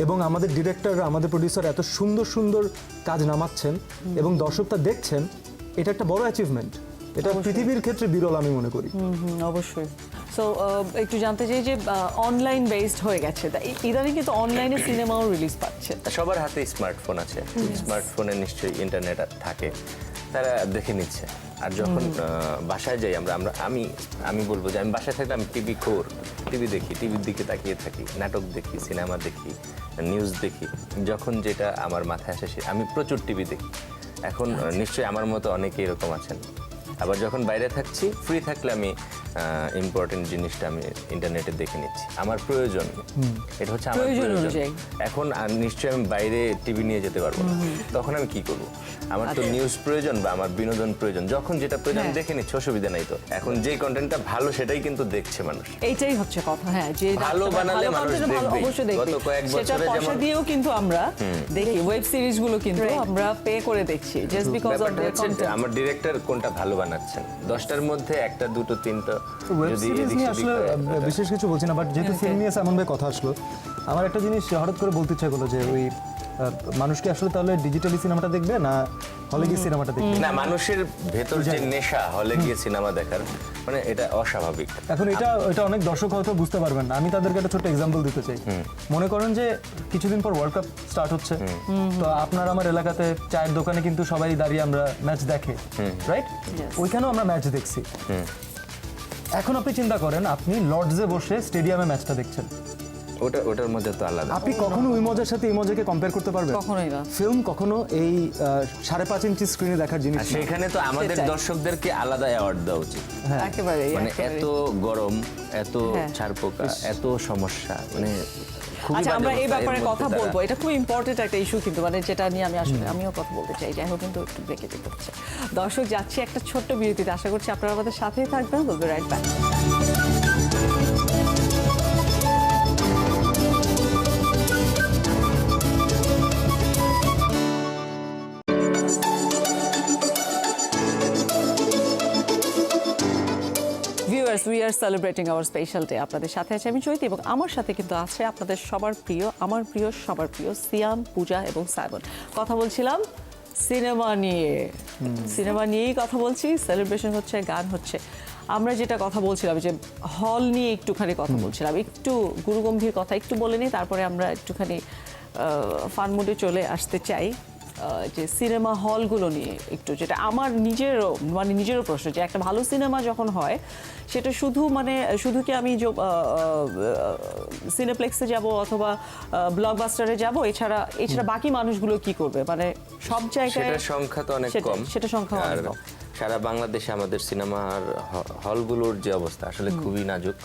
এবং আমাদের ডিরেক্টররা, আমাদের প্রডিউসার এত সুন্দর সুন্দর কাজ নামাচ্ছেন এবং দর্শকটা দেখছেন, এটা একটা বড় অ্যাচিভমেন্ট। এটা পৃথিবীর ক্ষেত্রে বিরল আমি মনে করি। অবশ্যই। সো একটু জানতে চাই যে অনলাইন বেসড হয়ে গেছে, ইদানিং কিন্তু অনলাইনে সিনেমাও রিলিজ পাচ্ছে। সবার হাতে স্মার্টফোন আছে, স্মার্টফোনে নিশ্চয়ই ইন্টারনেট থাকে, তারা দেখে নিচ্ছে। আর যখন বাসায় যাই আমি বলবো যে আমি বাসায় থাকলে আমি টিভি দেখি, টিভির দিকে তাকিয়ে থাকি, নাটক দেখি, সিনেমা দেখি, নিউজ দেখি, যখন যেটা আমার মাথায় আসে আমি প্রচুর টিভি দেখি। এখন নিশ্চয়ই আমার মতো অনেকে এরকম আছেন। আবার যখন বাইরে থাকছি ফ্রি থাকলে আমি ইম্পর্টেন্ট জিনিসটা আমি ইন্টারনেটে দেখে নিচ্ছি আমার প্রয়োজন, এটা হচ্ছে আমার প্রয়োজন প্রয়োজন। অনুযায়ী। এখন আর নিশ্চয়ই আমি বাইরে টিভি নিয়ে যেতে পারবো না, তখন আমি কি করব? আমার তো নিউজ প্রয়োজন বা আমার বিনোদন প্রয়োজন, যখন যেটা প্রয়োজন আমি হ্যাঁ। দেখে নিচ্ছি, অসুবিধা নাই তো। এখন যেই কন্টেন্টটা ভালো সেটাই কিন্তু দেখছে মানুষ। এইটাই হচ্ছে কথা, হ্যাঁ, যে ভালো বানালে ভালো মানুষ content দেখবেই। অবশ্যই দেখবে। গত কয়েক সেটা বছরে পয়সা যেমন- দিয়েও কিন্তু আমরা দেখি, ওয়েব সিরিজ গুলো কিন্তু Right. আমরা পে করে দেখছি জাস্ট বিকজ অফ ব্যাপারটা দেয়ার হচ্ছে কন্টেন্ট। আমার ডিরেক্টর কোনটা ভালো বানাচ্ছেন, 10টার মধ্যে একটা দুটো তিনটা ওয়েব যদি সিরিজ এদিক নিয়ে সেদিক আসলে হয়, বিশেষ কিছু বলছি না, বাট যেহেতু Okay. ফিল্ম নিয়ে এমন ভাবে কথা আসলো, আমার একটা জিনিস হঠাৎ করে বলতে ইচ্ছা করলো যে ওই মানুষকে আসলে তাহলে ডিজিটালি সিনেমাটা দেখবে না হলে গিয়ে সিনেমাটা দেখবে? না, মানুষের ভেতর যে নেশা হলে গিয়ে সিনেমা দেখার, মানে এটা অস্বাভাবিক। এখন এটা অনেক দর্শক হয়তো বুঝতে পারবেন না, আমি তাদেরকে একটা ছোট্ট এক্সাম্পল দিতে চাই। মনে করেন যে কিছুদিন পর ওয়ার্ল্ড কাপ স্টার্ট হচ্ছে, তো আপনার আমার এলাকাতে চায়ের দোকানে কিন্তু সবাই দাঁড়িয়ে আমরা ম্যাচ দেখে, রাইট? Yes. ওইখানেও আমরা ম্যাচ দেখছি। এখন আপনি চিন্তা করেন আপনি লর্ডসে বসে স্টেডিয়ামে ম্যাচটা দেখছেন, ওটার মধ্যে তো আলাদা। আপনি কখনো ওই মজার সাথে এই মজাকে কম্পেয়ার করতে পারবেন? কখনোই না। ফিল্ম কখনো এই 5.5 ইঞ্চি স্ক্রিনে দেখার জিনিস আর না। সেখানে তো আমাদের সেটাই। দর্শকদেরকে আলাদা অ্যাওয়ার্ড দেওয়া উচিত। একেবারে মানে এত গরম, এত হ্যাঁ। ছারপোকা, এত সমস্যা, মানে খুবই আচ্ছা, বাজে আমরা এই অবস্থা। ব্যাপারে এর মধ্যে কথা তারা- বলবো, এটা খুব ইম্পর্টেন্ট একটা ইস্যু কিন্তু, মানে যেটা নিয়ে আমি আসলে আমিও কথা বলতে চাই, যাই হোক কিন্তু একটু ব্রেকে দিতে হচ্ছে। দর্শক, যাচ্ছি একটা ছোট্ট বিরতিতে, আশা করছি আপনারা আমাদের সাথেই থাকবেন। বলবে right back. Viewers, we are celebrating hour special day. আপনাদের সাথে আছে আমি চৈতি, এবং আমার সাথে কিন্তু আছে আপনাদের সবার প্রিয়, আমার প্রিয়, সবার প্রিয় সিয়াম, পূজা এবং সাইমন। কথা বলছিলাম সিনেমা নিয়ে, সিনেমা নিয়েই কথা বলছি, সেলিব্রেশন হচ্ছে, গান হচ্ছে। আমরা যেটা কথা বলছিলাম যে হল নিয়ে একটুখানি কথা বলছিলাম, একটু গুরুগম্ভীর কথা একটু বলে নিই, তারপরে আমরা একটুখানি ফান মুডে চলে আসতে চাই। যে সিনেমা হলগুলো নিয়ে একটু, যেটা আমার নিজেরও প্রশ্ন, যে একটা ভালো সিনেমা যখন হয় সেটা শুধু কি আমি সিনেপ্লেক্সে যাব অথবা ব্লকবাস্টারে যাব, এছাড়া বাকি মানুষগুলো কি করবে? মানে সব জায়গায় সেটার সংখ্যা তো অনেক কম। সেটা সংখ্যা আর অনেক কম। সারা বাংলাদেশে আমাদের সিনেমার হলগুলোর যে অবস্থা আসলে খুবই নাজুক।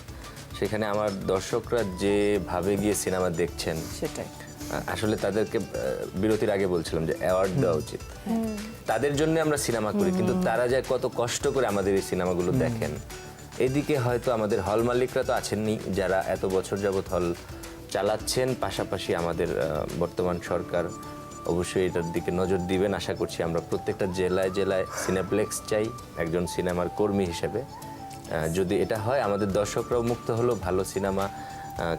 সেখানে আমার দর্শকরা যেভাবে গিয়ে সিনেমা দেখছেন, সেটাই আসলে তাদেরকে বিরতির আগে বলছিলাম যে অ্যাওয়ার্ড দেওয়া উচিত। তাদের জন্য আমরা সিনেমা করি, কিন্তু তারা যে কত কষ্ট করে আমাদের এই সিনেমাগুলো দেখেন। এদিকে হয়তো আমাদের হল মালিকরা তো আছেননি, যারা এত বছর যাবৎ হল চালাচ্ছেন, পাশাপাশি আমাদের বর্তমান সরকার অবশ্যই এটার দিকে নজর দিবেন আশা করছি। আমরা প্রত্যেকটা জেলায় জেলায় সিনেপ্লেক্স চাই একজন সিনেমার কর্মী হিসেবে। যদি এটা হয়, আমাদের দর্শকরাও মুক্ত হলো, ভালো সিনেমা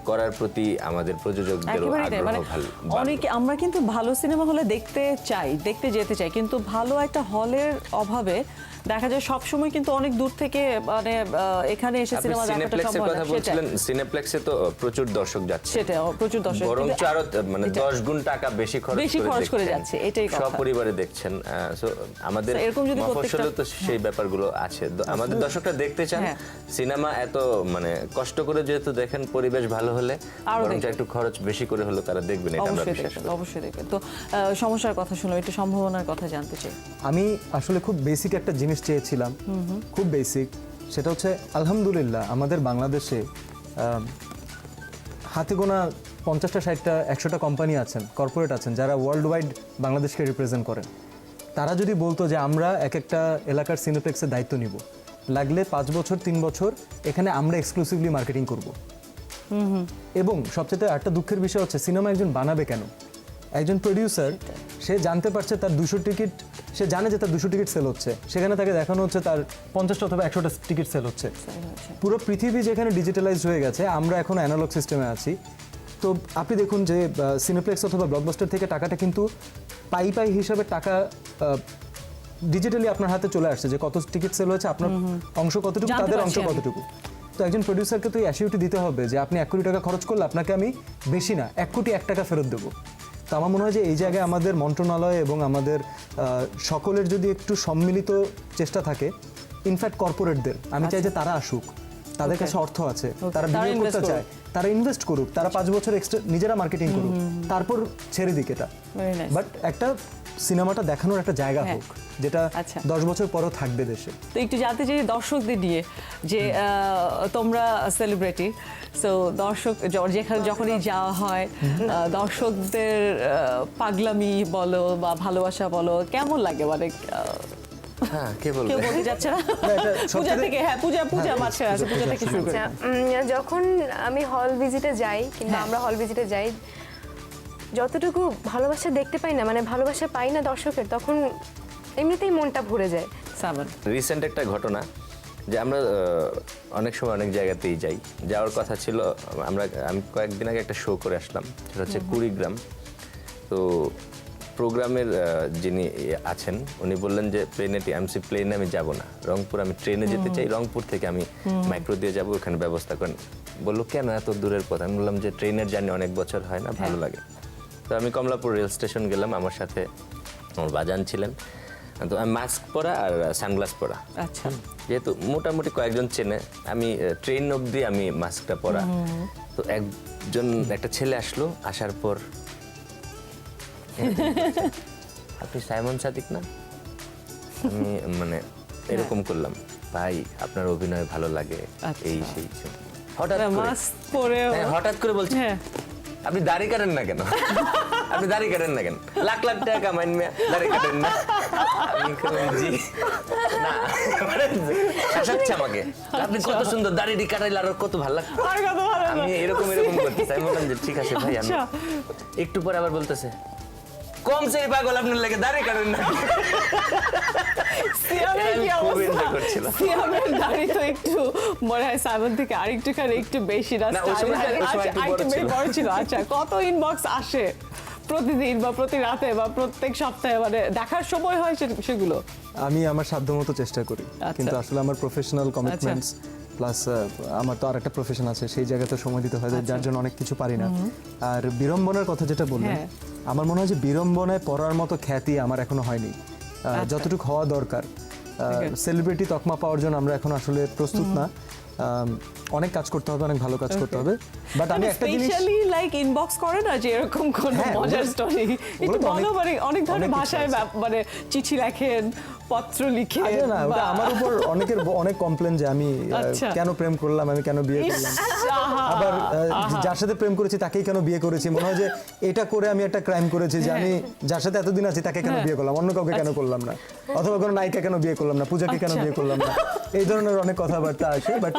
করার প্রতি আমাদের প্রযোজকদেরও একেবারেই তাই। আগ্রহ মানে ভালো। অনেকে আমরা কিন্তু ভালো সিনেমা হলে দেখতে যেতে চাই, কিন্তু ভালো একটা হলের অভাবে দেখা যায় সবসময় কিন্তু অনেক দূর থেকে মানে এখানে এসে আপনি সিনেমা দেখাটা সিনেপ্লেক্সের সম্ভব কথা না। বলছিলেন, সিনেপ্লেক্সে তো প্রচুর দর্শক যাচ্ছে, সেটা প্রচুর দর্শক, বরং কিন্তু আরো মানে এটা- 10 গুণ টাকা বেশি খরচ করে দেখছেন। যাচ্ছে, এটাই কথা। সপরিবারে দেখছেন। So, আমাদের So, এরকম যদি মফস্বলে তো প্রত্যেকটা- সেই ব্যাপারগুলো আছে। আমাদের দর্শকরা দেখতে চান হ্যাঁ। সিনেমা, এত মানে কষ্ট করে যেহেতু দেখেন, পরিবেশ ভালো হলে আরো বরং দেখবেন। একটু খরচ বেশি করে হলো তারা দেখবেন, এটা আমরা অবশ্যই বিশ্বাস দেখবেন, করি। অবশ্যই দেখবেন। তো সমস্যার কথা শুনলাম, একটু সম্ভাবনার কথা জানতে চাই। আমি আসলে খুব বেসিক একটা জিনিস চেয়েছিলাম, খুব বেসিক, সেটা হচ্ছে আলহামদুলিল্লাহ আমাদের বাংলাদেশে হাতে গোনা 50টা 60টা 100টা কোম্পানি আছেন, কর্পোরেট আছেন, যারা ওয়ার্ল্ড ওয়াইড বাংলাদেশকে রিপ্রেজেন্ট করেন। তারা যদি বলতো যে আমরা এক একটা এলাকার সিনেপ্লেক্সের দায়িত্ব নিব, লাগলে 5 বছর 3 বছর এখানে আমরা এক্সক্লুসিভলি মার্কেটিং করব। এবং সবচেয়ে একটা দুঃখের বিষয় হচ্ছে সিনেমা একজন বানাবে কেন? একজন প্রোডিউসার, সে জানতে পারছে তার 200 টিকিট, সে জানে যে তার 200 টিকিট সেল হচ্ছে, সেখানে তাকে দেখানো হচ্ছে তার 50টা অথবা 100টা টিকিট সেল হচ্ছে। পুরো পৃথিবী যেখানে ডিজিটালাইজ হয়ে গেছে, আমরা এখন অ্যানালগ সিস্টেমে আছি। তো আপনি দেখুন যে সিনেপ্লেক্স অথবা ব্লকবাস্টার থেকে টাকাটা কিন্তু পাই হিসাবে টাকা ডিজিটালি আপনার হাতে চলে আসছে, যে কত টিকিট সেল হয়েছে, আপনার অংশ কতটুকু, জানতে তাদের পারছি অংশ আমি। কতটুকু। তো একজন প্রোডিউসারকে তো এই অ্যাসিউরিটি দিতে হবে যে আপনি 1 কোটি টাকা খরচ করলে আপনাকে আমি বেশি না 1 কোটি 1 টাকা ফেরত দেবো। তো আমার মনে হয় যে এই জায়গায় আমাদের মন্ত্রণালয় এবং আমাদের সকলের যদি একটু সম্মিলিত চেষ্টা থাকে, ইনফ্যাক্ট কর্পোরেটদের আমি চাই যে তারা আসুক, তাদের কাছে অর্থ আছে, তারা তারা বিনিয়োগ invest করতে চায়, তারা ইনভেস্ট করুক, তারা 5 বছর এক্সট্রা নিজেরা মার্কেটিং করুক, তারপর ছেড়ে দিক এটা। Very nice. বাট একটা সিনেমাটা দেখানোর একটা জায়গা হ্যাঁ। হোক। যেটা আচ্ছা। 10 বছর পরও থাকবে দেশে। তো একটু জানতে চাই দর্শকদের নিয়ে যে তোমরা সেলিব্রিটি, সো দর্শক যেখানে যখনই যাওয়া হয় দর্শকদের পাগলামি বলো বা ভালোবাসা বলো কেমন লাগে, মানে হ্যাঁ, কে কেউ বলবে? বলতে যাচ্ছে না? এটা পূজা সবচেয়ে- থেকে, হ্যাঁ পূজা মাঝখানে আছে, পূজা থেকে শুরু করি। আচ্ছা, যখন আমি হল ভিজিটে যাই কিংবা আমরা হল ভিজিটে যাই, যতটুকু ভালোবাসা দেখতে পাই না, মানে ভালোবাসা পাই না দর্শকের, তখন এমনিতেই মনটা ভরে যায়। সাবান রিসেন্ট একটা ঘটনা যে আমরা অনেক সময় অনেক জায়গাতেই যাই, যাওয়ার কথা ছিল। আমি কয়েকদিন আগে একটা শো করে আসলাম, সেটা হচ্ছে কুড়িগ্রাম। তো প্রোগ্রামের যিনি আছেন উনি বললেন যে প্লেনে আমি যাব না, রংপুর আমি ট্রেনে যেতে চাই, রংপুর থেকে আমি মাইক্রো দিয়ে যাব, ওখানে ব্যবস্থা করেন। বললো কেন এত দূরের পথ? আমি বললাম যে ট্রেনের জার্নি অনেক বছর হয় না, ভালো লাগে। তো আমি কমলাপুর রেল স্টেশন গেলাম, আমার সাথে আমার বাজান ছিলেন। তো আমি মাস্ক পরা আর সানগ্লাস পরা, আচ্ছা যেহেতু মোটামুটি কয়েকজন চেনে, আমি ট্রেন অবধি আমি মাস্কটা পরা। তো একটা ছেলে আসলো, আসার পর আপনি সাইমন সাদিক না? আমি মানে এরকম করলাম, ভাই আপনার অভিনয় ভালো লাগে, এই সেই। হঠাৎ করে মাস্ক পরে হ্যাঁ, হঠাৎ করে বলছি হ্যাঁ আপনি দাড়ি কাটেন না কেন? আপনি দাড়ি কাটেন না কেন? লাখ লাখ টাকা কামাইন মিয়া, দাড়ি কাটেন না? আমি বললাম, জি না, মানে হাসাচ্ছে আমাকে। আপনি কত সুন্দর দাড়ি কাটাইলে আরো কত ভালো লাগতো। আর কত ভালো লাগতো। আমি এরকম করতেছি। আমি বললাম যে ঠিক আছে ভাই, আমি আচ্ছা। একটু পরে আবার বলতেছে কম সেই পাগল আপনার লাগে দাড়ি কাটেন না। সিয়ামের কি আমি খুব অবস্থা? enjoy করছিলাম। সিয়ামের দাড়ি তো একটু মনে হয় সাইমন থেকে একটু বেশি না, না, ওই সময় একটু বড় ছিল। বড় ছিল। আচ্ছা, কত ইনবক্স আসে প্রতিদিন বা প্রতি রাতে বা প্রত্যেক সপ্তাহে, মানে দেখার সময় হয় সেগুলো? আমি আমার সাধ্যমতো চেষ্টা করি, আচ্ছা। কিন্তু আসলে আমার প্রফেশনাল কমিটমেন্টস প্লাস আমার তো আর একটা প্রফেশন আছে, সেই জায়গাতে সময় দিতে হয়, যার জন্য অনেক কিছু পারি না। আর বিড়ম্বনার কথা যেটা বললেন, হ্যাঁ। আমার মনে হয় যে বিড়ম্বনায় পড়ার মতো খ্যাতি আমার এখনো হয়নি, যতটুকু হওয়া দরকার। সেলিব্রিটি তকমা পাওয়ার জন্য আমরা এখন আসলে প্রস্তুত না। অনেক কাজ করতে হবে, অনেক ভালো কাজ করতে হবে। বাট আমি একটা জিনিস, স্পেশালি লাইক ইনবক্স করে না যে এরকম কোন হ্যাঁ, মজার ওগুলো- স্টোরি একটু তো বলো, মানে অনেক ধরনের অনেক কিছু ভাষায় আছে। মানে চিঠি লেখেন, পত্র লিখেন আরে না, ওটা বা- আমার উপর অনেকের অনেক কমপ্লেন যে আমি আচ্ছা। কেন প্রেম করলাম, আমি কেন বিয়ে ইস, করলাম। আহা, আবার যার সাথে প্রেম করেছি তাকেই কেন বিয়ে করেছি, মনে হয় যে এটা করে আমি একটা ক্রাইম করেছি, যে আমি যার সাথে এতদিন আছি তাকে কেন বিয়ে করলাম, অন্য কাউকে কেন করলাম না, অথবা কোনো নায়িকা কেন বিয়ে করলাম না, পূজাকে কেন আচ্ছা। বিয়ে করলাম না, এই ধরনের অনেক কথাবার্তা আসে। বাট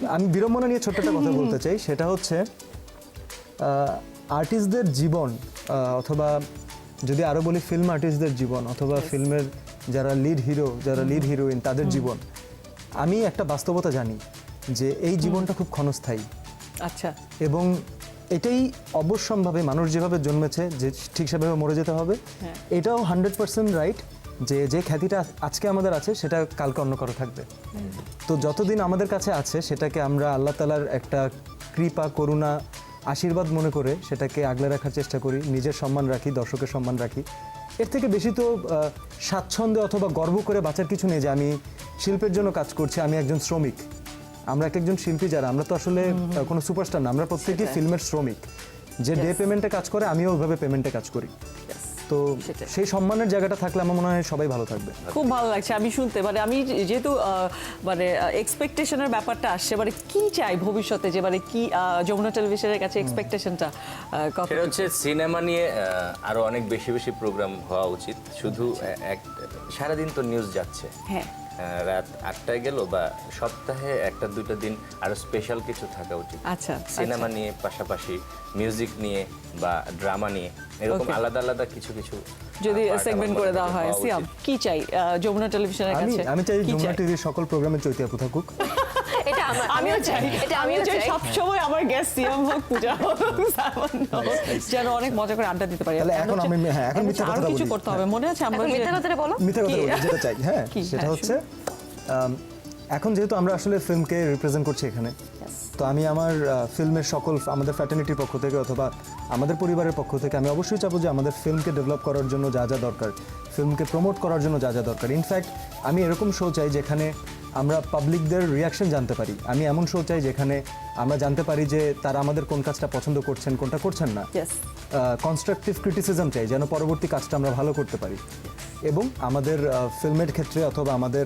আমি বিড়ম্বনা নিয়ে ছোট্ট একটা কথা বলতে চাই, সেটা হচ্ছে আর্টিস্টদের জীবন, অথবা যদি আরো বলি ফিল্ম আর্টিস্টদের জীবন, অথবা ফিল্মের যারা লিড হিরো, যারা লিড হিরোইন, তাদের জীবন, আমি একটা বাস্তবতা জানি যে এই জীবনটা খুব ক্ষণস্থায়ী, আচ্ছা এবং এটাই অবশ্যম্ভাবে মানুষ যেভাবে জন্মেছে যে ঠিক সেভাবে মরে যেতে হবে। হ্যাঁ। এটাও 100% রাইট যে খ্যাতিটা আজকে আমাদের আছে সেটা কালকে অন্য কারো থাকবে। তো যতদিন আমাদের কাছে আছে সেটাকে আমরা আল্লাহ তাআলার একটা কৃপা, করুণা, আশীর্বাদ মনে করে সেটাকে আগলে রাখার চেষ্টা করি, নিজের সম্মান রাখি, দর্শকের সম্মান রাখি। এর থেকে বেশি তো স্বাচ্ছন্দ্যে অথবা গর্ব করে বাঁচার কিছু নেই যে আমি শিল্পের জন্য কাজ করছি, আমি একজন শ্রমিক। আমরা একজন শিল্পী যারা, আমরা তো আসলে কোনো সুপারস্টার না, আমরা প্রত্যেকেই ফিল্মের শ্রমিক। যে ডে পেমেন্টে কাজ করে, আমিও ওইভাবে পেমেন্টে কাজ করি। তো সেটাই। সেই সম্মানের জায়গাটা থাকলে আমার মনে হয় সবাই ভালো থাকবে। খুব ভালো লাগছে আমি শুনতে, মানে আমি যেহেতু মানে এক্সপেকটেশনের ব্যাপারটা আসছে, মানে কি চাই ভবিষ্যতে, যে মানে কি যমুনা টেলিভিশনের কাছে এক্সপেকটেশনটা কত? সেটা হচ্ছে সিনেমা নিয়ে আরো অনেক বেশি বেশি প্রোগ্রাম হওয়া উচিত। শুধু সারাদিন তো নিউজ যাচ্ছে, হ্যাঁ রাত 8টায় গেল বা সপ্তাহে একটা দুইটা দিন আরো স্পেশাল কিছু থাকা উচিত। আচ্ছা, সিনেমা নিয়ে পাশাপাশি মিউজিক নিয়ে বা ড্রামা নিয়ে এরকম Okay. আলাদা আলাদা কিছু কিছু যদি part সেগমেন্ট আমার করে মনে দেওয়া হয়। হওয়া সিয়াম উচিত। কি চাই যমুনা টেলিভিশনের কাছে? আমি চাই কি যমুনা টিভির সকল প্রোগ্রামে চৈতি আপু থাকুক। এটা আমিও চাই, এটা আমিও চাই চাই। সবসময় আমার গেস্ট সিয়াম হোক, পূজা হোক, সালমান হোক, যেন অনেক মজা করে আড্ডা দিতে পারি। তাহলে এখন হচ্ছে- আমি- হ্যাঁ, এখন মিথ্যা আরো কথাটা কিছু বলি। করতে হবে, মনে আছে আমরা এখন যে- মিথ্যা কথাটা বলো। মিথ্যা কথা কি? বলবো, যেটা চাই, হ্যাঁ, কি? সেটা হ্যাঁ, হচ্ছে এখন যেহেতু আমরা আসলে ফিল্মকে রিপ্রেজেন্ট করছি এখানে, তো আমি আমার ফিল্মের সকল আমাদের ফ্র্যাটার্নিটির পক্ষ থেকে অথবা আমাদের পরিবারের পক্ষ থেকে আমি অবশ্যই চাবো যে আমাদের ফিল্মকে ডেভেলপ করার জন্য যা যা দরকার, ফিল্মকে প্রমোট করার জন্য যা যা দরকার। ইনফ্যাক্ট আমি এরকম শো চাই যেখানে আমরা পাবলিকদের রিয়াকশন জানতে পারি। আমি এমন শো চাই যেখানে আমরা জানতে পারি যে তারা আমাদের কোন কাজটা পছন্দ করছেন, কোনটা করছেন না। Yes. কনস্ট্রাকটিভ ক্রিটিসিজম চাই, যেন পরবর্তী কাজটা আমরা ভালো করতে পারি। এবং আমাদের ফিল্মের ক্ষেত্রে অথবা আমাদের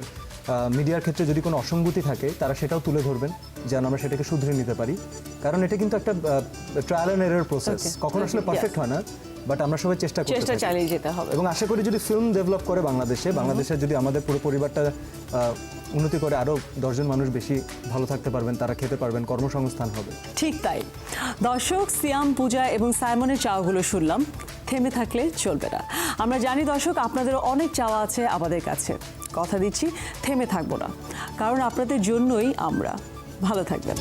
মিডিয়ার ক্ষেত্রে যদি কোনো অসঙ্গতি থাকে তারা সেটাও তুলে ধরবেন, যেন আমরা সেটাকে শুধরে নিতে পারি। কারণ এটা কিন্তু একটা trial and error process, Okay. কখনো আসলে Yes. পারফেক্ট হয় না, বাট আমরা সবাই চেষ্টা করতে চেষ্টা থাকি। চালিয়ে যেতে হবে। এবং আশা করি যদি ফিল্ম ডেভেলপ করে বাংলাদেশে যদি আমাদের পুরো পরিবারটা উন্নতি করে, আরও 10 জন মানুষ বেশি ভালো থাকতে পারবেন, তারা খেতে পারবেন, কর্মসংস্থান হবে। ঠিক তাই। দর্শক, সিয়াম, পূজা এবং সাইমনের চাওয়াগুলো শুনলাম, থেমে থাকলে চলবে না। আমরা জানি দর্শক, আপনাদেরও অনেক চাওয়া আছে আমাদের কাছে। কথা দিচ্ছি থেমে থাকবো না, কারণ আপনাদের জন্যই আমরা। ভালো থাকবেন।